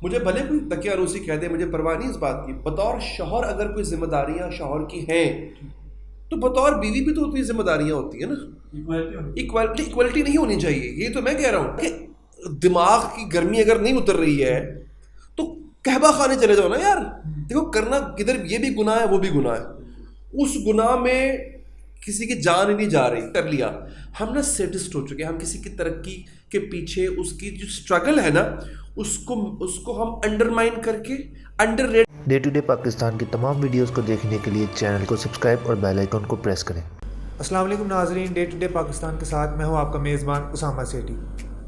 مجھے بھلے کوئی دقیانوسی کہہ دے، مجھے پرواہ نہیں اس بات کی، بطور شوہر اگر کوئی ذمہ داریاں شوہر کی ہیں تو بطور بیوی بھی تو اتنی ذمہ داریاں ہوتی ہیں نا. ایکوالٹی نہیں ہونی چاہیے، یہ تو میں کہہ رہا ہوں کہ دماغ کی گرمی اگر نہیں اتر رہی ہے تو قہبہ خانے چلے جاؤ نا یار. دیکھو کرنا کدھر یہ بھی گناہ ہے وہ بھی گناہ ہے. اس گناہ میں کسی کی جان نہیں جا رہی، کر لیا ہم نا سیڈسٹ ہو چکے ہیں. ہم کسی کی ترقی کے پیچھے اس کی جو اسٹرگل ہے نا اس کو ہم انڈرمائن کر کے underrate. Day to day Pakistan کی تمام ویڈیوز کو دیکھنے کے لیے چینل کو سبسکرائب اور بیل آئیکن کو پریس کریں. السلام علیکم ناظرین، ڈے ٹو ڈے پاکستان کے ساتھ میں ہوں آپ کا میزبان اسامہ سیٹھی.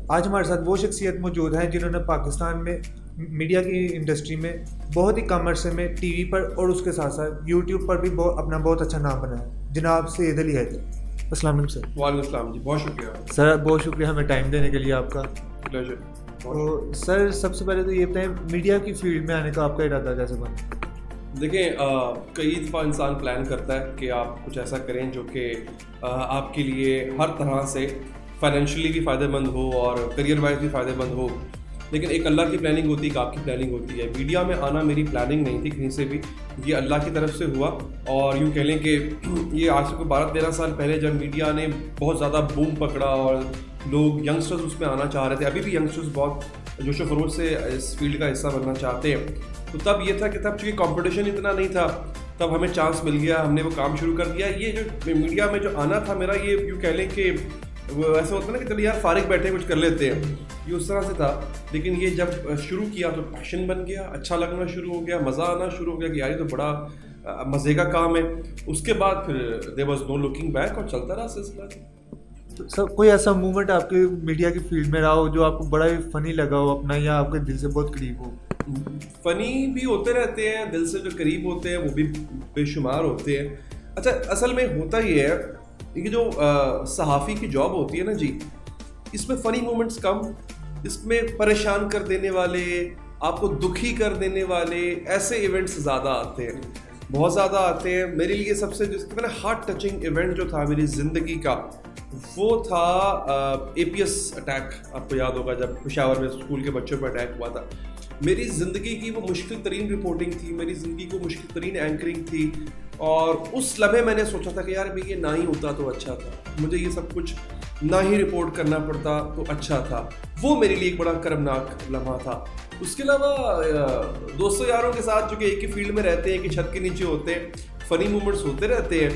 آج ہمارے ساتھ وہ شخصیت موجود ہیں جنہوں نے پاکستان میں میڈیا کی انڈسٹری میں بہت ہی کم عرصے میں ٹی وی پر اور اس کے ساتھ ساتھ یوٹیوب پر بھی اپنا بہت اچھا نام بنایا. جناب سید علی حیدر، السلام علیکم سر. وعلیکم السلام جی، بہت شکریہ سر. بہت شکریہ ہمیں ٹائم دینے کے لیے آپ کا. پلیزر. تو سر سب سے پہلے تو یہ بتائیں میڈیا کی فیلڈ میں آنے کا آپ کا ارادہ کیسے بنا؟ دیکھیں کئی دفعہ انسان پلان کرتا ہے کہ آپ کچھ ایسا کریں جو کہ آپ کے لیے ہر طرح سے فائنینشلی بھی فائدہ مند ہو اور کریئر وائز بھی فائدہ مند ہو، لیکن ایک اللہ کی پلاننگ ہوتی ہے، ایک آپ کی پلاننگ ہوتی ہے. میڈیا میں آنا میری پلاننگ نہیں تھی کہیں سے بھی، یہ اللہ کی طرف سے ہوا. اور یوں کہہ لیں کہ یہ آج سے 12-13 سال پہلے جب میڈیا نے بہت زیادہ بوم پکڑا اور لوگ ینگسٹرز اس میں آنا چاہ رہے تھے، ابھی بھی ینگسٹرز بہت جوش و خروش سے اس فیلڈ کا حصہ بننا چاہتے ہیں، تو تب یہ تھا کہ تب چونکہ کمپٹیشن اتنا نہیں تھا، تب ہمیں چانس مل گیا، ہم نے وہ کام شروع کر دیا. یہ جو میڈیا میں جو آنا تھا میرا، یہ یوں کہہ لیں کہ وہ ایسا ہوتا ہے نا کہ چلو یار فارغ بیٹھے کچھ کر لیتے ہیں، یہ اس طرح سے تھا. لیکن یہ جب شروع کیا تو پیشن بن گیا، اچھا لگنا شروع ہو گیا، مزہ آنا شروع ہو گیا کہ یار یہ تو بڑا مزے کا کام ہے. اس کے بعد پھر there was no looking back اور چلتا رہا سلسلہ. سر کوئی ایسا مومنٹ آپ کے میڈیا کی فیلڈ میں رہا ہو جو آپ کو بڑا ہی فنی لگا ہو اپنا، یا آپ کے دل سے بہت قریب ہو؟ فنی بھی ہوتے رہتے ہیں، دل سے جو قریب ہوتے ہیں وہ بھی بے شمار ہوتے ہیں. اچھا اصل میں ہوتا یہ ہے کہ جو صحافی کی جاب ہوتی ہے نا جی، اس میں فنی مومنٹس کم، اس میں پریشان کر دینے والے، آپ کو دکھی کر دینے والے ایسے ایونٹس زیادہ آتے ہیں، بہت زیادہ آتے ہیں. میرے لیے سب سے جس میں ہارٹ ٹچنگ ایونٹ جو تھا میری زندگی کا وہ تھا اے پی ایس اٹیک. آپ کو یاد ہوگا جب پشاور میں اسکول کے بچوں پر اٹیک ہوا تھا. میری زندگی کی وہ مشکل ترین رپورٹنگ تھی، میری زندگی کو مشکل ترین اینکرنگ تھی، اور اس لمحے میں نے سوچا تھا کہ یار یہ نہ ہی ہوتا تو اچھا تھا، مجھے یہ سب کچھ نہ ہی رپورٹ کرنا پڑتا تو اچھا تھا. وہ میرے لیے ایک بڑا کرمناک لمحہ تھا. اس کے علاوہ دوستوں یاروں کے ساتھ جو کہ ایک ہی فیلڈ میں رہتے ہیں، کہ چھت کے نیچے ہوتے ہیں، فنی مومنٹس ہوتے رہتے ہیں،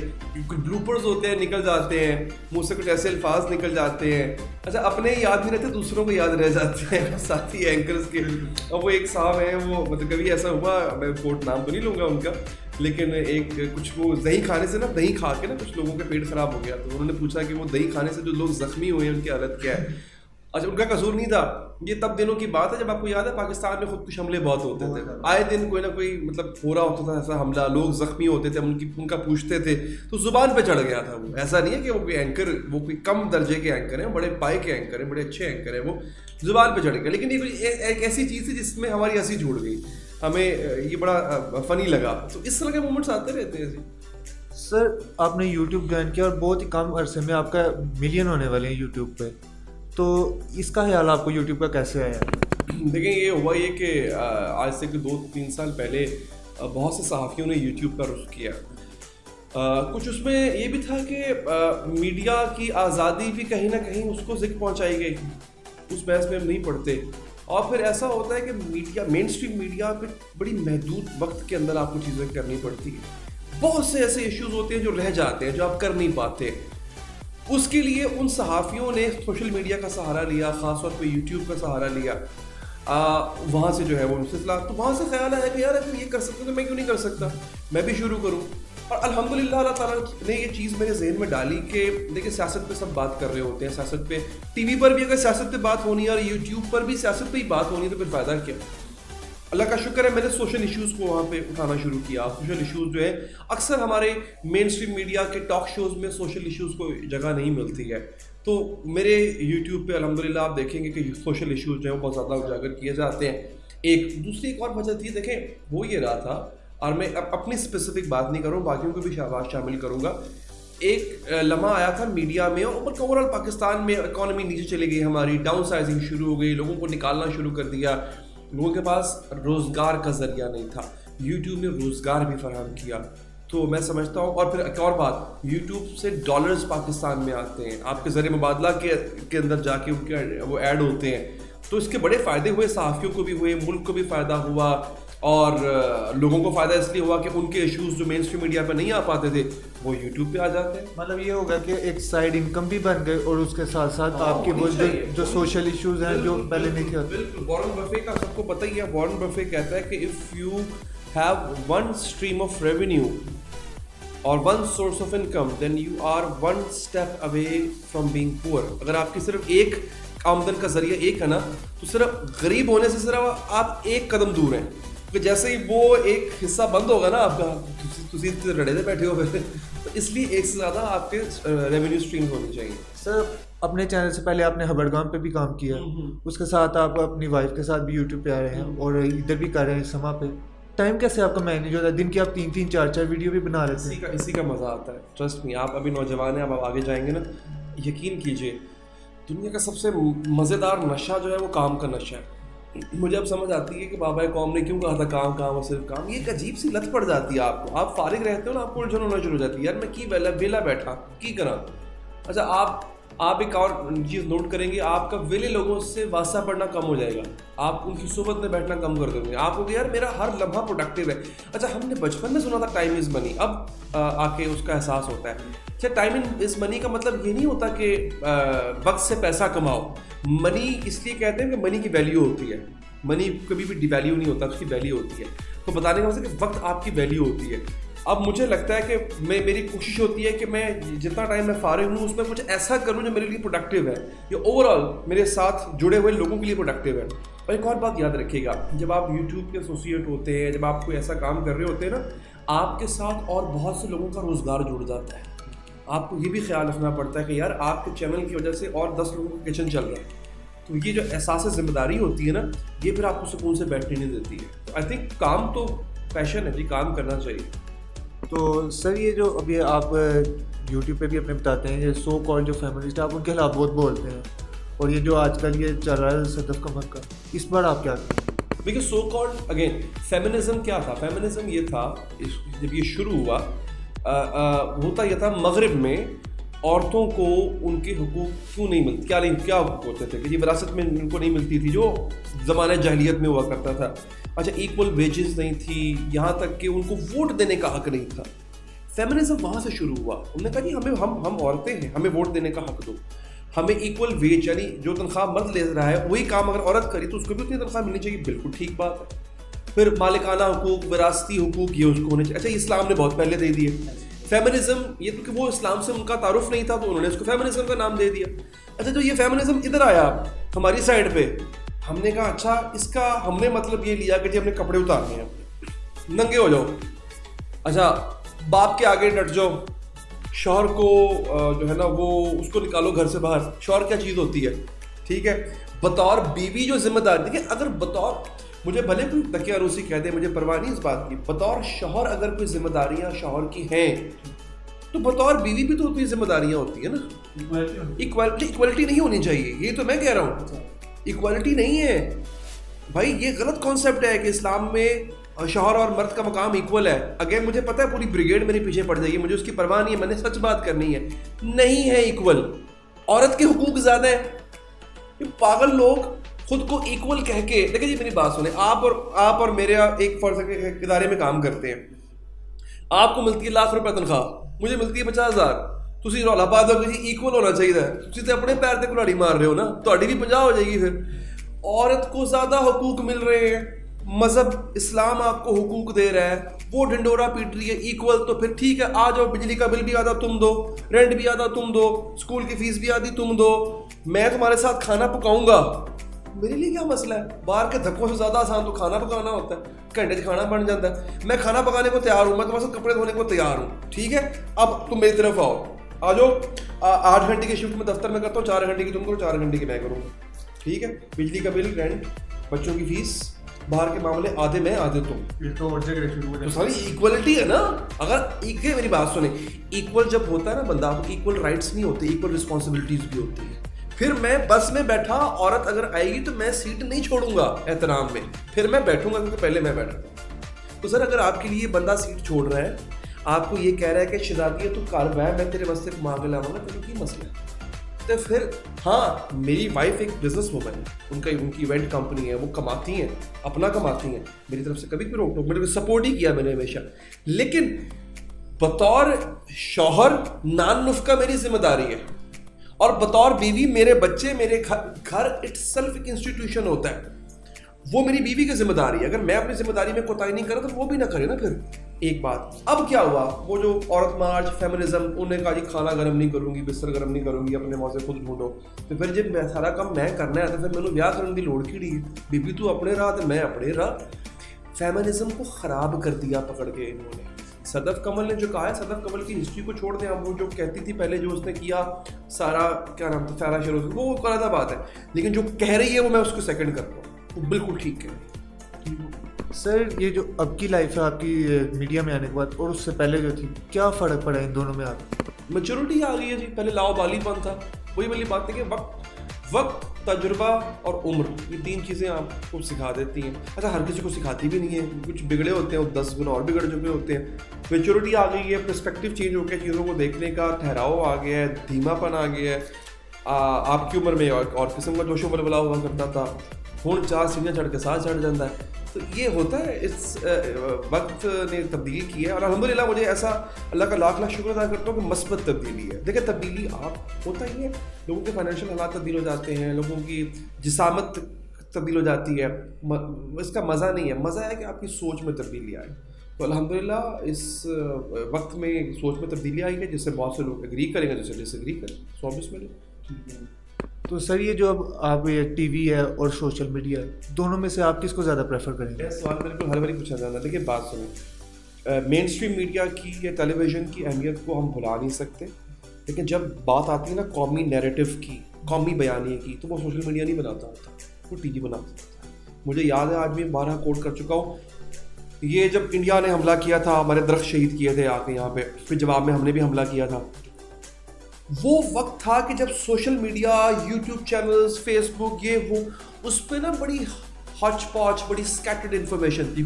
کچھ بلوپرز ہوتے ہیں نکل جاتے ہیں منہ سے، کچھ ایسے الفاظ نکل جاتے ہیں. اچھا اپنے یاد نہیں رہتے، دوسروں کو یاد رہ جاتے ہیں ساتھی اینکرز کے. اور وہ ایک صاحب ہیں، وہ مطلب کبھی ایسا ہوا، میں کوٹ نام تو نہیں لوں گا ان کا، لیکن ایک کچھ وہ دہی کھانے سے نا، دہی کھا کے نا کچھ لوگوں کے پیٹ خراب ہو گیا، تو انہوں نے پوچھا کہ وہ دہی کھانے سے جو لوگ زخمی ہوئے ہیں ان کی حالت کیا ہے. اچھا ان کا قصور نہیں تھا، یہ تب دنوں کی بات ہے جب آپ کو یاد ہے پاکستان میں خودکش حملے بہت ہوتے تھے، آئے دن کوئی نہ کوئی مطلب ہو رہا ہوتا تھا ایسا حملہ، لوگ زخمی ہوتے تھے، ان کا پوچھتے تھے، تو زبان پہ چڑھ گیا تھا. وہ ایسا نہیں ہے کہ وہ کوئی اینکر، وہ کوئی کم درجے کے اینکر ہیں، بڑے پائے کے اینکر ہیں، بڑے اچھے اینکر ہیں، وہ زبان پہ چڑھ گئے. لیکن یہ ایک ایسی چیز تھی جس میں ہماری ہنسی چھوٹ گئی، ہمیں یہ بڑا فنی لگا. تو اس طرح کے مومنٹس آتے رہتے ہیں. سر آپ نے یوٹیوب جوائن کیا اور بہت ہی کم عرصے میں آپ کا ملین ہونے والے ہیں یوٹیوب پہ، تو اس کا خیال آپ کو یوٹیوب کا کیسے آیا؟ دیکھیں یہ ہوا یہ کہ آج سے 2-3 سال پہلے بہت سے صحافیوں نے یوٹیوب کا رخ کیا. کچھ اس میں یہ بھی تھا کہ میڈیا کی آزادی بھی کہیں نہ کہیں اس کو ذکر پہنچائی گئی، اس بحث میں ہم نہیں پڑھتے. اور پھر ایسا ہوتا ہے کہ میڈیا، مین اسٹریم میڈیا پہ بڑی محدود وقت کے اندر آپ کو چیزیں کرنی پڑتی ہیں. بہت سے ایسے ایشوز ہوتے ہیں جو رہ جاتے ہیں، جو آپ کر نہیں پاتے. اس کے لیے ان صحافیوں نے سوشل میڈیا کا سہارا لیا، خاص طور پہ یوٹیوب کا سہارا لیا. وہاں سے جو ہے وہ سلسلہ، تو وہاں سے خیال آیا کہ یار اگر یہ کر سکتے تو میں کیوں نہیں کر سکتا، میں بھی شروع کروں. اور الحمدللہ اللہ تعالیٰ نے یہ چیز میرے ذہن میں ڈالی کہ دیکھیں سیاست پہ سب بات کر رہے ہوتے ہیں، سیاست پہ ٹی وی پر بھی اگر سیاست پہ بات ہونی ہے اور یوٹیوب پر بھی سیاست پہ ہی بات ہونی ہے تو پھر فائدہ کیا. اللہ کا شکر ہے میں نے سوشل ایشوز کو وہاں پہ اٹھانا شروع کیا. سوشل ایشوز جو ہے اکثر ہمارے مین اسٹریم میڈیا کے ٹاک شوز میں سوشل ایشوز کو جگہ نہیں ملتی ہے، تو میرے یوٹیوب پہ الحمدللہ آپ دیکھیں گے کہ سوشل ایشوز جو ہیں وہ بہت زیادہ اجاگر کیے جاتے ہیں. ایک اور وجہ تھی، دیکھیں وہ یہ رہا تھا، اور میں اپنی اسپیسیفک بات نہیں کروں، باقیوں کو بھی شامل کروں گا. ایک لمحہ آیا تھا میڈیا میں، اور اوور آل پاکستان میں اکانومی نیچے چلی گئی، ہماری ڈاؤن سائزنگ شروع ہو گئی، لوگوں کو نکالنا شروع کر دیا. لوگوں کے پاس روزگار کا ذریعہ نہیں تھا. یوٹیوب نے روزگار بھی فراہم کیا. تو میں سمجھتا ہوں. اور پھر ایک اور بات, یوٹیوب سے ڈالرز پاکستان میں آتے ہیں, آپ کے ذریعے مبادلہ کے اندر جا کے ان کے وہ ایڈ ہوتے ہیں. تو اس کے بڑے فائدے ہوئے, صحافیوں کو بھی ہوئے, ملک کو بھی فائدہ ہوا, اور لوگوں کو فائدہ اس لیے ہوا کہ ان کے ایشوز جو مین اسٹریم میڈیا پہ نہیں آ پاتے تھے وہ یوٹیوب پہ آ جاتے ہیں. مطلب یہ ہوگا کہ ایک سائیڈ انکم بھی بن گئی, اور اس کے ساتھ ساتھ آپ کی وہ جو سوشل ایشوز ہیں جو پہلے نہیں تھے. بالکل, وارن بفے کا سب کو پتہ ہی ہے. وارن بفے کہتا ہے کہ if you have one stream of revenue اور one source of income then you are one step away from being poor. اگر آپ کی صرف ایک آمدن کا ذریعہ ایک ہے نا, تو صرف غریب ہونے سے صرف آپ ایک قدم دور ہیں. کہ جیسے ہی وہ ایک حصہ بند ہوگا نا آپ کا, تسی رڑے سے بیٹھے ہو, تو اس لیے ایک سے زیادہ آپ کے ریونیو اسٹریم ہونے چاہیے. سر اپنے چینل سے پہلے آپ نے خبرگام پہ بھی کام کیا, اس کے ساتھ آپ اپنی وائف کے ساتھ بھی یوٹیوب پہ آ رہے ہیں, اور ادھر بھی کر رہے ہیں سما پہ. ٹائم کیسے آپ کا مینیج ہوتا ہے؟ دن کی آپ 3-3 4-4 ویڈیو بھی بنا رہے ہیں. اسی کا مزہ آتا ہے. ٹرسٹ می, آپ ابھی نوجوان ہیں, اب آپ آگے جائیں گے نا, یقین کیجیے دنیا کا سب سے مزیدار نشہ جو ہے وہ کام کا نشہ ہے. مجھے اب سمجھ آتی ہے کہ بابا قوم نے کیوں کہا تھا کام کام اور صرف کام. یہ ایک عجیب سی لت پڑ جاتی ہے آپ کو. آپ فارغ رہتے ہو نا, آپ کو الجھن ہونا شروع ہو جاتی ہے, یار میں کی ویلا بیٹھا کی کرا. اچھا آپ ایک اور چیز نوٹ کریں گے, آپ کا ویلے لوگوں سے واسطہ پڑنا کم ہو جائے گا, آپ ان کی صحبت میں بیٹھنا کم کر دیں گے. آپ کو کہ یار میرا ہر لمحہ پروڈکٹیو ہے. اچھا ہم نے بچپن میں سنا تھا ٹائم از منی, اب آ کے اس کا احساس ہوتا ہے. اچھا ٹائم از منی کا مطلب یہ نہیں ہوتا کہ وقت سے پیسہ کماؤ. منی اس لیے کہتے ہیں کہ منی کی ویلیو ہوتی ہے. منی کبھی بھی ڈی ویلیو نہیں ہوتا, اس کی ویلیو ہوتی ہے. تو بتانے کا مطلب کہ وقت آپ کی ویلیو ہوتی ہے. اب مجھے لگتا ہے کہ میری کوشش ہوتی ہے کہ میں جتنا ٹائم میں فارغ ہوں اس میں کچھ ایسا کروں جو میرے لیے پروڈکٹیو ہے, یا اوور آل میرے ساتھ جڑے ہوئے لوگوں کے لیے پروڈکٹیو ہے. اور ایک اور بات یاد رکھیے گا, جب آپ یوٹیوب کے ایسوسیٹ ہوتے ہیں, جب آپ کوئی ایسا کام کر رہے ہوتے ہیں نا, آپ کے ساتھ اور بہت سے لوگوں کا روزگار جڑ جاتا ہے. آپ کو یہ بھی خیال رکھنا پڑتا ہے کہ یار آپ کے چینل کی وجہ سے اور 10 لوگوں کا کچن چل رہا ہے. تو یہ جو احساس ذمہ داری ہوتی ہے نا, یہ پھر آپ کو سکون سے بیٹھنے نہیں دیتی ہے. تو آئی تھنک کام تو پیشن ہے جی, کام کرنا چاہیے. تو سر یہ جو ابھی آپ یوٹیوب پہ بھی اپنے بتاتے ہیں, یہ سو کال جو فیمنسٹ آپ ان کے خلاف بہت بولتے ہیں, اور یہ جو آج کل یہ چل رہا ہے صدف قمر کا, اس بار آپ کیا کریں؟ دیکھیے سو کالڈ اگین فیمنزم کیا تھا. فیمنزم یہ تھا جب یہ شروع ہوا, ہوتا یہ تھا مغرب میں عورتوں کو ان کے حقوق کیوں نہیں ملتے, کیا حقوق ہوتے تھے کہ یہ وراثت میں ان کو نہیں ملتی تھی جو زمانہ جاہلیت میں ہوا کرتا تھا. اچھا ایکول ویجز نہیں تھی, یہاں تک کہ ان کو ووٹ دینے کا حق نہیں تھا. فیمنزم وہاں سے شروع ہوا. انہوں نے کہا جی ہم عورتیں ہیں, ہمیں ووٹ دینے کا حق دو, ہمیں ایکول ویج یعنی جو تنخواہ مرد لے رہا ہے وہی کام اگر عورت کری تو اس کو بھی اتنی تنخواہ ملنی چاہیے. بالکل ٹھیک بات ہے. پھر مالکانہ حقوق, وراثتی حقوق, یہ اس کو ہونے چاہیے. اچھا اسلام نے بہت پہلے دے دیے. فیمنزم یہ تو کہ وہ اسلام سے ان کا تعارف نہیں تھا تو انہوں نے اس کو فیمنزم کا نام دے دیا. اچھا جو یہ فیمنزم ادھر آیا ہماری سائڈ پہ, ہم نے کہا اچھا اس کا ہم نے مطلب یہ لیا کہ جی ہم نے کپڑے اتارنے ہیں, ننگے ہو جاؤ. اچھا باپ کے آگے ڈٹ جاؤ, شوہر کو جو ہے نا وہ اس کو نکالو گھر سے باہر. شوہر کیا چیز ہوتی ہے, ٹھیک ہے, بطور بیوی جو ذمہ دار, دیکھیں اگر بطور مجھے بھلے کوئی تکیہ روسی کہہ دے, مجھے پرواہ نہیں اس بات کی, بطور شوہر اگر کوئی ذمہ داریاں شوہر کی ہیں تو بطور بیوی بھی تو اتنی ذمہ داریاں ہوتی ہیں نا. ایکوالٹی نہیں ہونی چاہیے, یہ تو میں کہہ رہا ہوں. ایکوالٹی نہیں ہے بھائی, یہ غلط کانسیپٹ ہے کہ اسلام میں شوہر اور مرد کا مقام ایکول ہے. اگین مجھے پتہ ہے پوری بریگیڈ میرے پیچھے پڑ جائے گی, مجھے اس کی پرواہ نہیں ہے, میں نے سچ بات کرنی ہے. نہیں ہے ایکول, عورت کے حقوق زیادہ ہیں. یہ پاگل لوگ خود کو ایکول کہہ کے, دیکھیں جی میری بات سنیں, آپ اور میرے ایک فرض ادارے میں کام کرتے ہیں, آپ کو ملتی ہے ₹1,00,000 تنخواہ, مجھے ملتی ہے 50,000. تسی رولا پا دو کہ جی ایکول ہونا چاہیے, تسی تو اپنے پیر تے کلاڑی مار رہے ہو نا, تہاڈی بھی 50 ہو جائے گی. پھر عورت کو زیادہ حقوق مل رہے ہیں, مذہب اسلام آپ کو حقوق دے رہا ہے, وہ ڈنڈورا پیٹ رہی ہے ایکول, تو پھر ٹھیک ہے آ جاؤ, بجلی کا بل بھی آدھا تم دو, رینٹ بھی آدھا تم دو, اسکول کی فیس بھی آدھی تم دو, میں تمہارے ساتھ کھانا پکاؤں گا. میرے لیے کیا مسئلہ ہے, باہر کے دھکوں سے زیادہ آسان تو کھانا پکانا ہوتا ہے, گھنٹے سے کھانا بن جاتا ہے. میں کھانا پکانے کو تیار ہوں, میں تمہارے ساتھ کپڑے دھونے کو تیار ہوں, ٹھیک ہے, اب تم میری طرف آؤ, آ جاؤ. 8 گھنٹے کی شفٹ میں دفتر میں کرتا ہوں, 4 گھنٹے کی تم کرو, 4 گھنٹے کی میں کروں, ٹھیک ہے. بجلی کا بل, رینٹ, بچوں کی فیس, باہر کے معاملے آدھے میں آدھے تم, تو ساری ایکوالٹی ہے نا. اگر میری بات سنیں, ایکول جب ہوتا ہے نا بندہ, تو ایکول رائٹس نہیں ہوتے, ایکول رسپانسبلٹیز بھی ہوتی ہے. پھر میں بس میں بیٹھا, عورت اگر آئے گی تو میں سیٹ نہیں چھوڑوں گا احترام میں, پھر میں بیٹھوں گا کیونکہ پہلے میں بیٹھا تھا. تو سر اگر آپ کے لیے بندہ سیٹ چھوڑ رہا ہے, آپ کو یہ کہہ رہا ہے کہ شہزادی ہے تو کار بہ میں تیرے واسطے کما کے لاؤں گا, تو کی مسئلہ ہے؟ تو پھر ہاں میری وائف ایک بزنس وومن ہے, ان کی ایونٹ کمپنی ہے, وہ کماتی ہیں, اپنا کماتی ہیں, میری طرف سے کبھی بھی روک ٹوک, میرے کو سپورٹ ہی کیا میں نے ہمیشہ. لیکن بطور شوہر نان نفقہ میری ذمہ داری ہے, اور بطور بیوی میرے بچے, میرے گھر اٹ سیلف ایک انسٹیٹیوشن ہوتا ہے, وہ میری بیوی کی ذمہ داری ہے. اگر میں اپنی ذمہ داری میں کوتاہی نہیں کرا تو وہ بھی نہ کرے نا. پھر ایک بات, اب کیا ہوا, وہ جو عورت مارچ فیمنزم, انہوں نے کہا جی کھانا گرم نہیں کروں گی, بستر گرم نہیں کروں گی, اپنے موزے خود ڈھونڈو. تو پھر جب میں سارا کام میں کرنا ہے تو پھر میں بیاہ کرنے کی لوڑ کیڑی ہے, بیبی تو اپنے راہ تو میں اپنے راہ. فیمنزم کو خراب کر دیا پکڑ کے انہوں نے. صدف کمل نے جو کہا ہے, صدف کمل کی ہسٹری کو چھوڑ دیں, اب وہ جو کہتی تھی پہلے جو اس نے کیا سارا, کیا نام تھا, فیرا شروع, وہ غلط بات ہے, لیکن جو کہہ رہی ہے وہ میں اس کو سیکنڈ کرتا ہوں, وہ بالکل ٹھیک کہہ رہی ہے. سر یہ جو اب کی لائف ہے آپ کی میڈیا میں آنے کے بعد اور اس سے پہلے جو تھی, کیا فرق پڑا ان دونوں میں آپ؟ میچورٹی آ گئی ہے جی. پہلے لاؤ بالی پن تھا, وہی والی بات ہے کہ وقت, تجربہ اور عمر, یہ تین چیزیں آپ کو سکھا دیتی ہیں. اچھا ہر کسی کو سکھاتی بھی نہیں ہے, کچھ بگڑے ہوتے ہیں وہ 10 گنا اور بگڑ چکے ہوتے ہیں. میچورٹی آ گئی ہے, پرسپیکٹیو چینج ہو گیا, چیزوں کو دیکھنے کا ٹھہراؤ آ گیا ہے, دھیما پن آ گیا ہے. آپ کی عمر میں اور قسم کا جوش و ولولہ ہوا کرتا تھا, ہوں 4 سیڑھیاں چڑھ کے ساتھ چڑھ جاتا ہے. تو یہ ہوتا ہے, اس وقت نے تبدیل کی ہے, اور الحمدللہ مجھے ایسا اللہ کا لاکھ لاکھ شکر ادا کرتا ہوں کہ مثبت تبدیلی ہے. دیکھیں تبدیلی آپ ہوتا ہی ہے, لوگوں کے فائنینشیل حالات تبدیل ہو جاتے ہیں, لوگوں کی جسامت تبدیل ہو جاتی ہے, اس کا مزہ نہیں ہے, مزہ ہے کہ آپ کی سوچ میں تبدیلی آئے. تو الحمدللہ اس وقت میں سوچ میں تبدیلی آئی ہے, جس سے بہت سے لوگ ایگری کریں گے, جس سے ڈس ایگری کریں. 100 میں تو سر یہ جو اب آپ ٹی وی ہے اور سوشل میڈیا ہے, دونوں میں سے آپ کس کو زیادہ پریفر کریں گے؟ سوال میرے کو ہر بار پوچھا جاتا ہے. دیکھیے بات سنیں, مین اسٹریم میڈیا کی یا ٹیلی ویژن کی اہمیت کو ہم بھلا نہیں سکتے, لیکن جب بات آتی ہے نا قومی نیریٹو کی, قومی بیانیے کی, تو وہ سوشل میڈیا نہیں بناتا ہوتا, وہ ٹی وی بناتا ہوتا ہے. مجھے یاد ہے, آج میں 12 کوٹ کر چکا ہوں, یہ جب انڈیا نے حملہ کیا تھا, ہمارے درخت شہید کیے تھے آ کے یہاں پہ, پھر جواب میں ہم نے بھی حملہ کیا تھا. وہ وقت تھا کہ جب social media, YouTube channels, Facebook, یہ وہ, اس پہ نا بڑی ہچ پاچ, بڑی اسکیٹرڈ انفارمیشن تھی.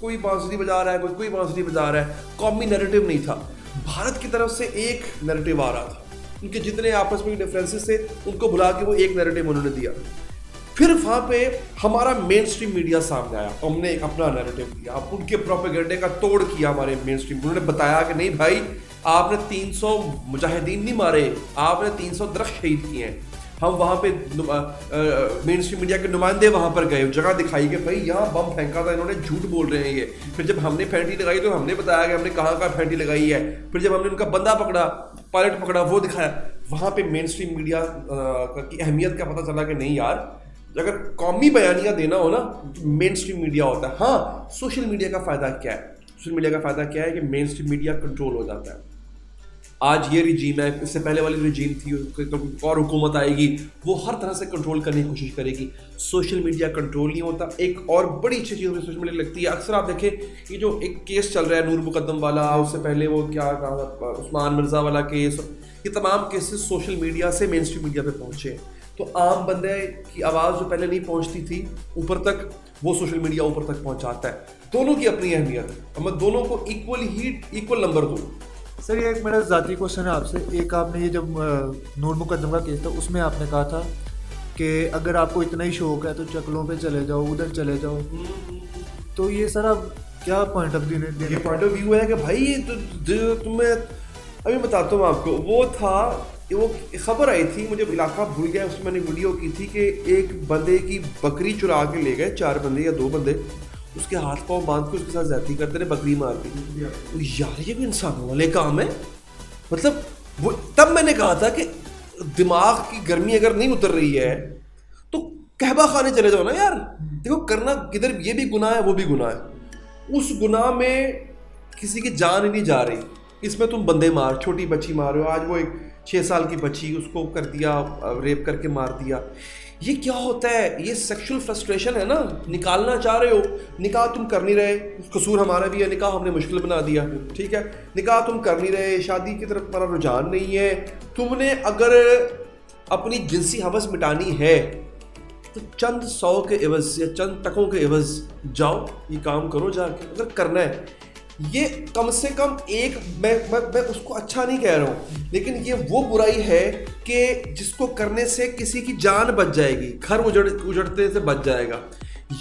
کوئی بانسری بجا رہا ہے, کوئی بانسری بجا رہا ہے, قومی نیریٹو نہیں تھا. بھارت کی طرف سے ایک نیریٹو آ رہا تھا, ان کے جتنے آپس میں ڈفرینسز تھے ان کو بھلا کے وہ ایک نیریٹو انہوں نے دیا. پھر وہاں پہ ہمارا مین اسٹریم میڈیا سامنے آیا, ہم نے ایک اپنا نیریٹو دیا, ان کے پروپیگنڈے کا توڑ کیا ہمارے مین اسٹریم. انہوں نے بتایا کہ نہیں بھائی, آپ نے 300 مجاہدین نہیں مارے, آپ نے 300 درخت شہید کیے ہیں. ہم وہاں پہ مین اسٹریم میڈیا کے نمائندے وہاں پر گئے, جگہ دکھائی کہ بھائی یہاں بم پھینکا تھا, انہوں نے جھوٹ بول رہے ہیں یہ. پھر جب ہم نے پھینٹی لگائی تو ہم نے بتایا کہ ہم نے کہاں پھینٹی لگائی ہے. پھر جب ہم نے ان کا بندہ پکڑا, پائلٹ پکڑا, وہ دکھایا. وہاں پہ مین اسٹریم میڈیا کی اہمیت کا پتہ چلا کہ نہیں یار, اگر قومی بیانیہ دینا ہو نا تو مین اسٹریم میڈیا ہوتا ہے. ہاں سوشل میڈیا کا فائدہ کیا ہے, سوشل میڈیا کا فائدہ کیا ہے کہ مین اسٹریم میڈیا کنٹرول ہو جاتا ہے. آج یہ رجیم ہے, اس سے پہلے والی رجیم تھی, اور حکومت آئے گی وہ ہر طرح سے کنٹرول کرنے کی کوشش کرے گی. سوشل میڈیا کنٹرول نہیں ہوتا. ایک اور بڑی اچھی چیز مجھے سوشل میڈیا لگتی ہے, اکثر آپ دیکھیں یہ جو ایک کیس چل رہا ہے نور مقدم والا, اس سے پہلے وہ کیا عثمان مرزا والا کیس, یہ تمام کیسز سوشل میڈیا سے مین اسٹریم میڈیا پہ پہنچے. تو عام بندے کی آواز جو پہلے نہیں پہنچتی تھی اوپر تک, وہ سوشل میڈیا اوپر تک پہنچاتا ہے. دونوں کی اپنی اہمیت ہے, اور میں دونوں کو ایکول نمبر دوں. سر یہ ایک میرا ذاتی کوشچن ہے آپ سے. ایک آپ نے یہ جب نور مقدم کا کیس تھا اس میں آپ نے کہا تھا کہ اگر آپ کو اتنا ہی شوق ہے تو چکلوں پہ چلے جاؤ, ادھر چلے جاؤ. تو یہ سر آپ کیا پوائنٹ آف یہ پوائنٹ آف ویو ہے کہ بھائی یہ تمہیں ابھی بتاتا ہوں آپ کو. وہ تھا, وہ خبر آئی تھی, مجھے علاقہ بھول گیا, اس میں نے ویڈیو کی تھی کہ ایک بندے کی بکری چرا کے لے گئے 4 بندے یا 2 بندے, اس کے ہاتھ پاؤں باندھ کے اس کے ساتھ زیادتی کرتے رہے, بکری مار دی. یار یہ بھی انسانوں والے کام ہے. مطلب وہ تب میں نے کہا تھا کہ دماغ کی گرمی اگر نہیں اتر رہی ہے تو کہبہ خانے چلے جاؤ نا یار. دیکھو کرنا کدھر یہ بھی گناہ ہے وہ بھی گناہ ہے. اس گناہ میں کسی کی جان ہی نہیں جا رہی, اس میں تم بندے مار, چھوٹی بچی مار رہے ہو. آج وہ ایک 6 سال کی بچی, اس کو کر دیا, ریپ کر کے مار دیا. یہ کیا ہوتا ہے؟ یہ سیکشل فرسٹریشن ہے نا, نکالنا چاہ رہے ہو, نکاح تم کر نہیں رہے, قصور ہمارا بھی ہے, نکاح ہم نے مشکل بنا دیا. ٹھیک ہے, نکاح تم کر نہیں رہے, شادی کی طرف تمہارا رجحان نہیں ہے. تم نے اگر اپنی جنسی حوث مٹانی ہے تو چند 100 کے عوض یا چند ٹکوں کے عوض جاؤ یہ کام کرو جا کے, اگر کرنا ہے. یہ کم سے کم ایک میں اس کو اچھا نہیں کہہ رہا ہوں, لیکن یہ وہ برائی ہے کہ جس کو کرنے سے کسی کی جان بچ جائے گی, گھر اجڑتے سے بچ جائے گا.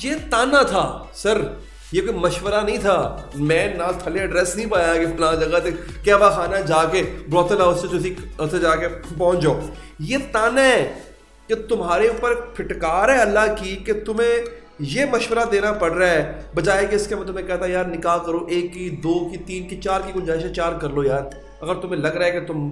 یہ تانا تھا سر, یہ کوئی مشورہ نہیں تھا. میں نہ تھلے ایڈریس نہیں پایا کہ فلاں جگہ سے کیا با خانہ جا کے بروتل ہاؤس سے جا کے پہنچ جاؤ. یہ تانا ہے کہ تمہارے اوپر پھٹکار ہے اللہ کی کہ تمہیں یہ مشورہ دینا پڑ رہا ہے, بجائے کہ اس کے مطلب میں کہتا یار نکاح کرو, 1 کی 2 کی 3 کی 4 کی گنجائش ہے 4 کر لو یار, اگر تمہیں لگ رہا ہے کہ تم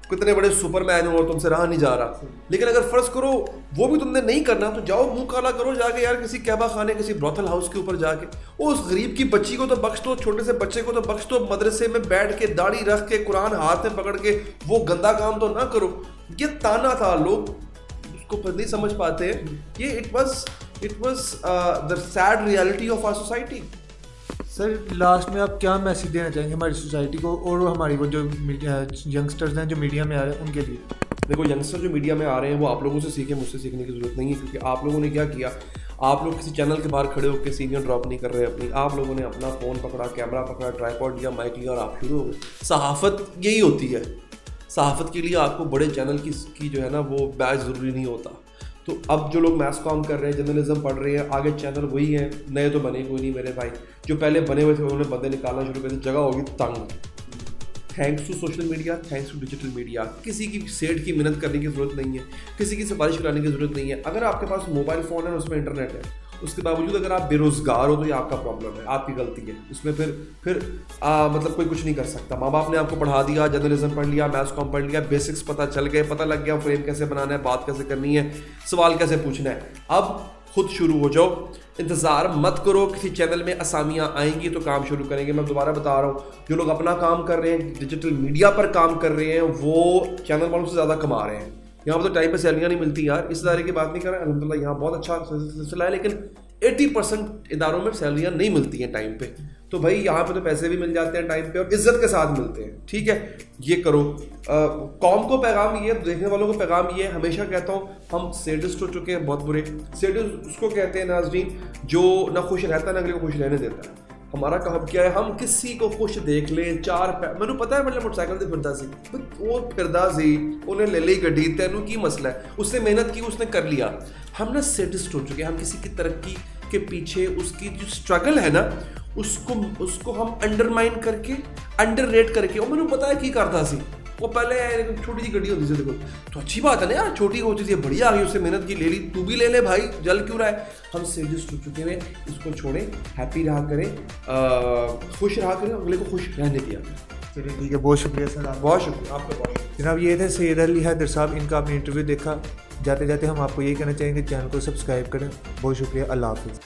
کتنے بڑے سپر مین ہو اور تم سے رہا نہیں جا رہا. لیکن اگر فرض کرو وہ بھی تم نے نہیں کرنا تو جاؤ منہ کالا کرو جا کے یار کسی کعبہ خانے کسی بروتھل ہاؤس کے اوپر جا کے. اس غریب کی بچی کو تو بخش دو, چھوٹے سے بچے کو تو بخش دو, مدرسے میں بیٹھ کے داڑھی رکھ کے قرآن ہاتھ میں پکڑ کے وہ گندا کام تو نہ کرو. یہ تانا تھا, لوگ اس کو نہیں سمجھ پاتے. یہ it was the sad reality of our society. Sir last میں آپ کیا میسیج دینا چاہیں گے ہماری سوسائٹی کو اور ہماری وہ جو ینگسٹرز ہیں جو میڈیا میں آ رہے ہیں ان کے لیے؟ دیکھو ینگسٹر جو میڈیا میں آ رہے ہیں وہ آپ لوگوں سے سیکھیں, مجھ سے سیکھنے کی ضرورت نہیں ہے, کیونکہ آپ لوگوں نے کیا کیا, آپ لوگ کسی چینل کے باہر کھڑے ہو کے سینئر ڈراپ نہیں کر رہے اپنی, آپ لوگوں نے اپنا فون پکڑا, کیمرہ پکڑا, ٹرائیپوڈ لیا, مائک لیا اور آپ شروع ہو گئے. صحافت یہی ہوتی ہے, صحافت کے لیے آپ کو بڑے چینل کی جو ہے نا وہ بیچ ضروری نہیں ہوتا. تو اب جو لوگ میس کام کر رہے ہیں, جرنلزم پڑھ رہے ہیں, آگے چینل وہی ہیں, نئے تو بنے کوئی نہیں میرے بھائی, جو پہلے بنے ہوئے تھے انہوں نے بندے نکالنا شروع کر دی, جگہ ہوگی تنگ. Thanks to social media, thanks to digital media. کسی کی سیٹ کی محنت کرنے کی ضرورت نہیں ہے, کسی کی سفارش کرانے کی ضرورت نہیں ہے. اگر آپ کے پاس موبائل فون ہے اور اس میں انٹرنیٹ ہے, اس کے باوجود اگر آپ بے روزگار ہو تو یہ آپ کا پرابلم ہے, آپ کی غلطی ہے. اس میں پھر مطلب کوئی کچھ نہیں کر سکتا. ماں باپ نے آپ کو پڑھا دیا, جرنلزم پڑھ لیا, میس کام پڑھ لیا, بیسکس پتہ چل گئے, پتہ لگ گیا فریم کیسے بنانا ہے, بات کیسے کرنی ہے, سوال کیسے پوچھنا ہے. اب خود شروع ہو جاؤ, انتظار مت کرو کسی چینل میں اسامیاں آئیں گی تو کام شروع کریں گے. میں دوبارہ بتا رہا ہوں, جو لوگ اپنا کام کر رہے ہیں, ڈیجیٹل میڈیا پر کام کر رہے ہیں, وہ چینل والوں سے زیادہ کما رہے ہیں. یہاں پہ تو ٹائم پہ سیلریاں نہیں ملتی یار, اس ادارے کی بات نہیں کر رہا, الحمد للہ یہاں بہت اچھا سلسلہ ہے, لیکن 80% اداروں میں سیلریاں نہیں ملتی ہیں ٹائم پہ. تو بھائی یہاں پہ تو پیسے بھی مل جاتے ہیں ٹائم پہ اور عزت کے ساتھ ملتے ہیں. ٹھیک ہے, یہ کرو. قوم کو پیغام یہ, دیکھنے والوں کو پیغام یہ, ہمیشہ کہتا ہوں ہم سیڈسٹ ہو چکے ہیں بہت برے. سیڈسٹ اس کو کہتے ہیں ناظرین جو نہ خوش رہتا نہ اگلے کو خوش رہنے دیتا ہے. ہمارا کام کیا ہے, ہم کسی کو خوش دیکھ لیں, 4 مجھے پتا ہے مطلب موٹر سائیکل سے پھرتا سی, وہ پھردا سی, انہیں لے لی گڈی, تینوں کی مسئلہ ہے, اس نے محنت کی, اس نے کر لیا. ہم نا سیڈسٹ ہو چکے ہیں, ہم کسی کی ترقی کے پیچھے اس کی جو اسٹرگل ہے نا اس کو ہم انڈرمائن کر کے, انڈر ریٹ کر کے. وہ مجھے پتا ہے کی کرتا سی, وہ پہلے چھوٹی سی گڈی ہوتی تھی, دیکھو تو اچھی بات ہے نا یار, چھوٹی ہوتی تھی, بڑھیا آ گئی, اس سے محنت کی, لے لی, تو بھی لے لے بھائی, جل کیوں رہا ہے. ہم سیڈسٹ ہو چکے ہیں, اس کو چھوڑیں, ہیپی رہا کریں, خوش رہا کریں, اگلے کو خوش رہنے دیا. چلیے ٹھیک ہے, بہت شکریہ سر, بہت شکریہ آپ کا, بہت شکریہ جناب. یہ تھے سید علی حیدر صاحب, ان کا آپ نے انٹرویو دیکھا. جاتے جاتے ہم آپ کو یہ کہنا چاہیں گے چینل کو سبسکرائب کریں. بہت شکریہ, اللہ حافظ.